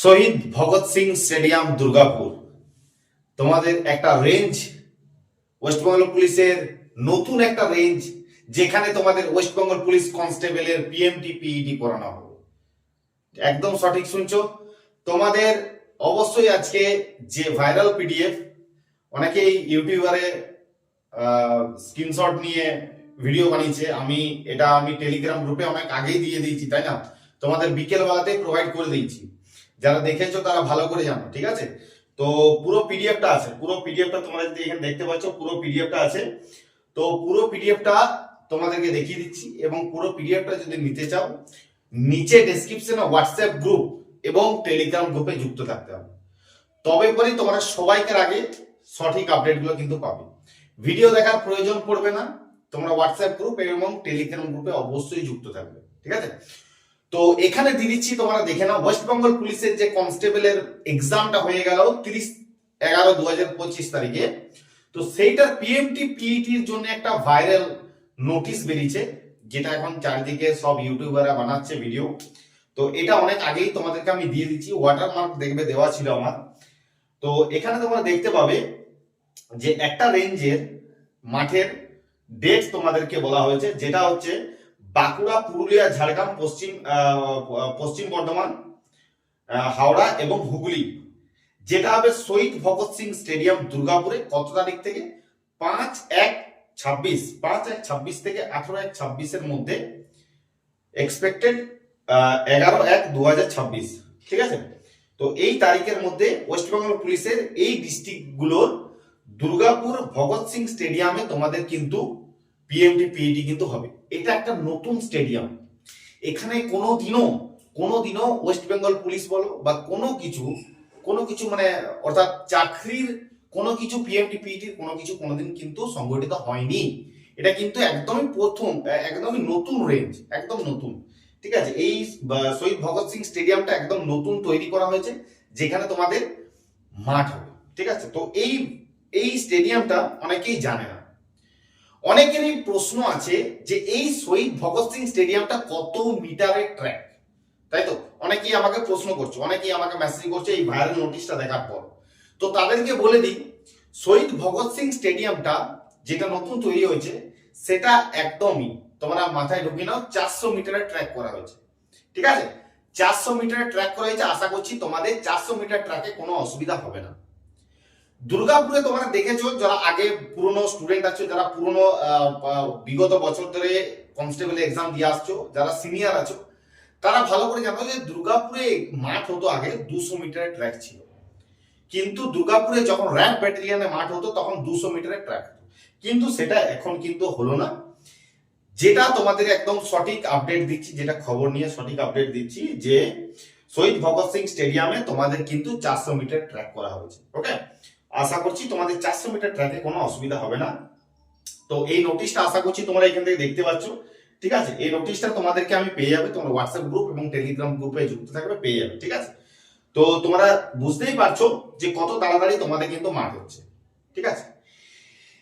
শহীদ Bhagat Singh stadium Durgapur তোমাদের একটা range, West Bengal পুলিশের নতুন একটা রেঞ্জ, যেখানে তোমাদের ওয়েস্টবেঙ্গল পুলিশ কনস্টেবলের পিএমটি পিইটি করানো হবে। একদম সঠিক শুনছো। তোমাদের অবশ্যই আজকে যে ভাইরাল পিডিএফ, অনেকেই ইউটিউবারে স্ক্রিনশট নিয়ে ভিডিও বানিয়েছে, আমি টেলিগ্রাম গ্রুপে অনেক আগেই দিয়ে দিয়েছি, তাই না? তোমাদের বিকেল বেলাতে প্রোভাইড করে দিয়েছি, যারা দেখেছো তারা ভালো করে জানো, ঠিক আছে? তো পুরো পিডিএফটা আছে, পুরো পিডিএফটা তোমরা যদি এখানে দেখতে পাচ্ছ, পুরো পিডিএফটা আছে। তো পুরো পিডিএফটা তোমাদেরকে দেখিয়ে দিচ্ছি, এবং পুরো পিডিএফটা যদি নিতে চাও নিচে ডেসক্রিপশনে হোয়াটসঅ্যাপ গ্রুপ এবং টেলিগ্রাম গ্রুপে যুক্ত থাকতে হবে, তবে পরেই তোমরা সবাইকার আগে সঠিক আপডেটগুলো কিন্তু পাবে। ভিডিও দেখার প্রয়োজন পড়বে না, তোমরা হোয়াটসঅ্যাপ গ্রুপ এবং টেলিগ্রাম গ্রুপে অবশ্যই যুক্ত থাকবে, ঠিক আছে? তো এখানে দিয়ে দিচ্ছি, তোমরা দেখে নাও। ওয়েস্ট বেঙ্গল পুলিশের যে কনস্টেবলের এক্সামটা হয়ে গেল 30/11/2025 তারিখে, তো সেইটার পিএমটি পিইটির জন্য একটা ভাইরাল নোটিশ বেরিয়েছে, যেটা এখন চারিদিকে সব ইউটিউবাররা বানাচ্ছে ভিডিও। তো এটা অনেক আগেই তোমাদেরকে আমি দিয়ে দিচ্ছি, ওয়াটারমার্ক দেখবে দেওয়া ছিল আমার। তো এখানে তোমরা দেখতে পাবে যে একটা রেঞ্জের মাঠের ডেট তোমাদেরকে বলা হয়েছে, যেটা হচ্ছে বাঁকুড়া, পুরুলিয়া, ঝাড়গ্রাম, পশ্চিম বর্ধমান, হাওড়া এবং হুগলি। যেটা হবে শহীদ ভগৎ সিং স্টেডিয়াম দুর্গাপুরে। কত তারিখ থেকে? 5/1/26 থেকে 18/1/26 এর মধ্যে, এক্সপেক্টেড 11/1/2026, ঠিক আছে? তো এই তারিখের মধ্যে ওয়েস্ট বেঙ্গল পুলিশের এই ডিস্ট্রিক্ট গুলোর দুর্গাপুর ভগৎ সিং স্টেডিয়ামে তোমাদের কিন্তু পিএমটি পিইটি কিন্তু হবে। এটা একটা নতুন স্টেডিয়াম, এখানে কোনোদিনও ওয়েস্ট বেঙ্গল পুলিশ বলো বা কোনো কিছু মানে অর্থাৎ চাকরির কোনো কিছু পিএমটি পিইটির কোনো কিছু কোনোদিন কিন্তু সংগঠিত হয়নি। এটা কিন্তু একদমই প্রথম, একদমই নতুন রেঞ্জ, একদম নতুন, ঠিক আছে? এই শহীদ ভগৎ সিং স্টেডিয়ামটা একদম নতুন তৈরি করা হয়েছে, যেখানে তোমাদের মাঠ হবে, ঠিক আছে? তো এই স্টেডিয়ামটা অনেকেই জানে না। অনেকেরই প্রশ্ন আছে যে এই শহীদ ভগৎ সিং স্টেডিয়ামটা কত মিটারের ট্র্যাক, তাই তো? অনেকেই আমাকে প্রশ্ন করছে, অনেকেই আমাকে মেসেজ করছে এই ভাইরাল নোটিশটা দেখার পর। তো তাদেরকে বলে দিই, শহীদ ভগৎ সিং স্টেডিয়ামটা যেটা নতুন তৈরি হয়েছে, সেটা একদমই তোমরা মাথায় ঢুকিয়ে নাও, 400 মিটারের ট্র্যাক করা হয়েছে, ঠিক আছে? 400 মিটারের ট্র্যাক করা হয়েছে। আশা করছি তোমাদের 400 মিটার ট্র্যাকে কোনো অসুবিধা হবে না। দুর্গাপুরে তোমরা দেখেছো, যারা আগে পুরনো স্টুডেন্ট আছো, যারা পুরনো বিগত বছর ধরে কনস্টেবল এক্সাম দিয়ে আসছো, যারা সিনিয়র আছো, তারা ভালো করে জানো যে দুর্গাপুরে মাঠ হতো আগে 200 মিটারের ট্র্যাক ছিল, কিন্তু দুর্গাপুরে যখন র্যাম্প ব্যাটালিয়নে মাঠ হতো তখন 200 মিটারের ট্র্যাক হতো, কিন্তু সেটা এখন কিন্তু হলো না। যেটা তোমাদের একদম সঠিক আপডেট দিচ্ছি, যেটা খবর নিয়ে সঠিক আপডেট দিচ্ছি, যে শহীদ ভগৎ সিং স্টেডিয়ামে তোমাদের কিন্তু 400 মিটার ট্র্যাক করা হয়েছে। ওকে, আশা করছি তোমাদের 400 মিটার ট্র্যাকে কোনো অসুবিধা হবে না। তো এই নোটিশটা আশা করছি তোমরা এখান থেকে দেখতে পাচ্ছ, ঠিক আছে? এই নোটিশটা তোমাদেরকে আমি পেয়ে যাবে, তোমরা হোয়াটসঅ্যাপ গ্রুপ এবং টেলিগ্রাম গ্রুপে যুক্ত থাকবে, পেয়ে যাবে, ঠিক আছে? তো তোমরা বুঝতেই পারছো যে কত তাড়াতাড়ি তোমাদের কিন্তু মাঠ হচ্ছে, ঠিক আছে?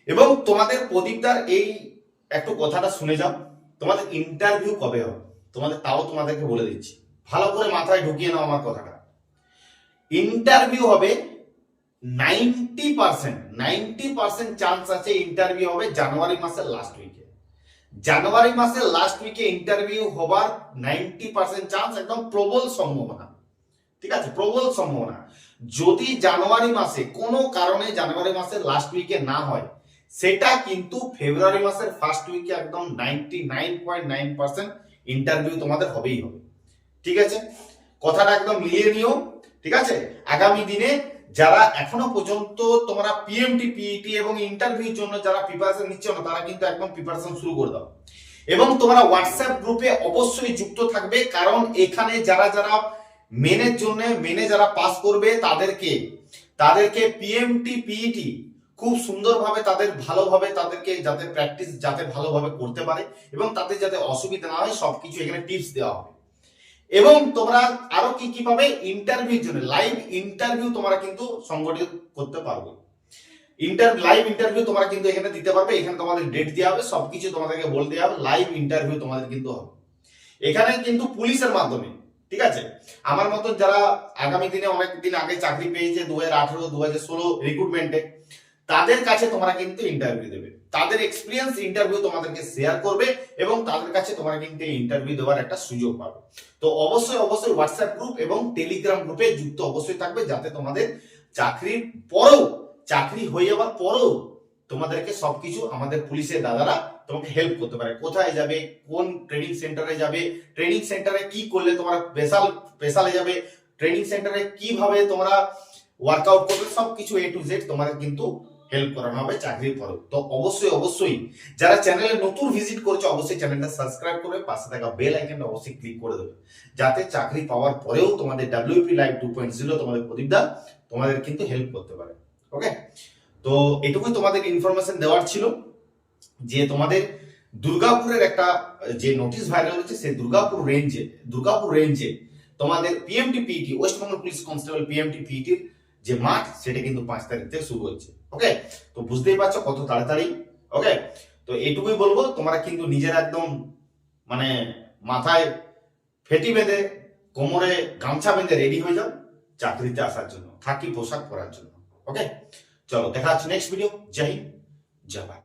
এবং তোমাদের প্রদীপদার এই একটু কথাটা শুনে যাও, তোমাদের ইন্টারভিউ কবে হবে তোমাদেরকে বলে দিচ্ছি, ভালো করে মাথায় ঢুকিয়ে নাও আমার কথাটা। ইন্টারভিউ হবে 90% চান্স আছে, ইন্টারভিউ হবে জানুয়ারি মাসের লাস্ট উইকে। জানুয়ারি মাসের লাস্ট উইকে ইন্টারভিউ হবার 90% চান্স, একদম প্রবল সম্ভাবনা, ঠিক আছে? প্রবল সম্ভাবনা। যদি জানুয়ারি মাসে কোনো কারণে জানুয়ারি মাসের লাস্ট উইকে না হয়, সেটা কিন্তু ফেব্রুয়ারি মাসের ফার্স্ট উইকে একদম 99.9% ইন্টারভিউ তোমাদের হবেই হবে, ঠিক আছে? কথাটা একদম মিলিয়ে নিও, ঠিক আছে? আগামী দিনে যারা এখনো পর্যন্ত তোমরা পিএমটি পিইটি এবং ইন্টারভিউর জন্য যারা প্রিপারেশন নিচ্ছ না, তারা কিন্তু একদম প্রিপারেশন শুরু করে দাও, এবং তোমরা হোয়াটসঅ্যাপ গ্রুপে অবশ্যই যুক্ত থাকবে, কারণ এখানে যারা মেনে যারা পাস করবে তাদেরকে পিএমটি পিইটি খুব সুন্দরভাবে তাদেরকে যাতে প্র্যাকটিস যাতে ভালোভাবে করতে পারে এবং তাদের যাতে অসুবিধা না হয়, সবকিছু এখানে টিপস দেওয়া হবে। এবং তোমরা আরো কি পাবে, ইন্টারভিউর জন্য লাইভ ইন্টারভিউ তোমরা কিন্তু সংগঠিত করতে পারবে। লাইভ ইন্টারভিউ তোমরা কিন্তু এখানে দিতে পারবে, এখানে তোমাদের ডেট দেওয়া হবে, সবকিছু তোমাদেরকে বলে দেওয়া হবে, লাইভ ইন্টারভিউ তোমাদের কিন্তু হবে এখানে কিন্তু পুলিশের মাধ্যমে, ঠিক আছে? আমার মতো যারা আগামী দিনে অনেক দিন আগে চাকরি পেয়েছে 2018 2016 রিক্রুটমেন্টে, তাদের কাছে তোমরা কিন্তু ইন্টারভিউ দেবে, তাদের এক্সপিরিয়েন্স ইন্টারভিউ তোমাদেরকে শেয়ার করবে এবং তাদের কাছে তোমরা কিন্তু ইন্টারভিউ দেওয়ার একটা সুযোগ পাবে। তো অবশ্যই অবশ্যই হোয়াটসঅ্যাপ গ্রুপ এবং টেলিগ্রাম গ্রুপে যুক্ত অবশ্যই থাকবে, যাতে তোমাদের চাকরির পরেও, চাকরি হয়ে যাওয়ার পরেও তোমাদেরকে সবকিছু আমাদের পুলিশের দাদারা তোমাকে হেল্প করতে পারে। কোথায় যাবে, কোন ট্রেনিং সেন্টারে যাবে, ট্রেনিং সেন্টারে কি করলে তোমরা স্পেশালে যাবে, ট্রেনিং সেন্টারে কিভাবে তোমরা ওয়ার্কআউট করবে, সবকিছু A to Z তোমাদের কিন্তু হেল্প করানো হবে চাকরির পরেও। তো অবশ্যই অবশ্যই যারা চ্যানেলে নতুন ভিজিট করছে অবশ্যই চ্যানেলটা সাবস্ক্রাইব করবে, পাশে থাকা বেল আইকনটা অবশ্যই ক্লিক করে দেবে, যাতে চাকরি পাওয়ার পরেও তোমাদের WP লাইভ 2.0 তোমাদের প্রদীপদা তোমাদের কিন্তু হেল্প করতে পারে। ওকে, তো এটুকুই তোমাদের ইনফরমেশন দেওয়ার ছিল যে তোমাদের দুর্গাপুরের একটা যে নোটিশ ভাইরাল হচ্ছে, সেই দুর্গাপুর রেঞ্জে তোমাদের PMT-PET West Bengal police constable PMT-PET যে মাঠ, সেটা কিন্তু 5 তারিখ থেকে শুরু হচ্ছে। ওকে, তো বুঝতেই পারছো কত তাড়াতাড়ি। ওকে, তো এইটুকুই বলবো, তোমরা কিন্তু নিজের একদম মানে মাথায় ফেটি বেঁধে, কোমরে গামছা বেঁধে রেডি হয়ে যাও চাকরিতে আসার জন্য, খাকি পোশাক পরার জন্য। ওকে, চলো দেখা হচ্ছে নেক্সট ভিডিও। জয় হিন্দ, জয় ভারত।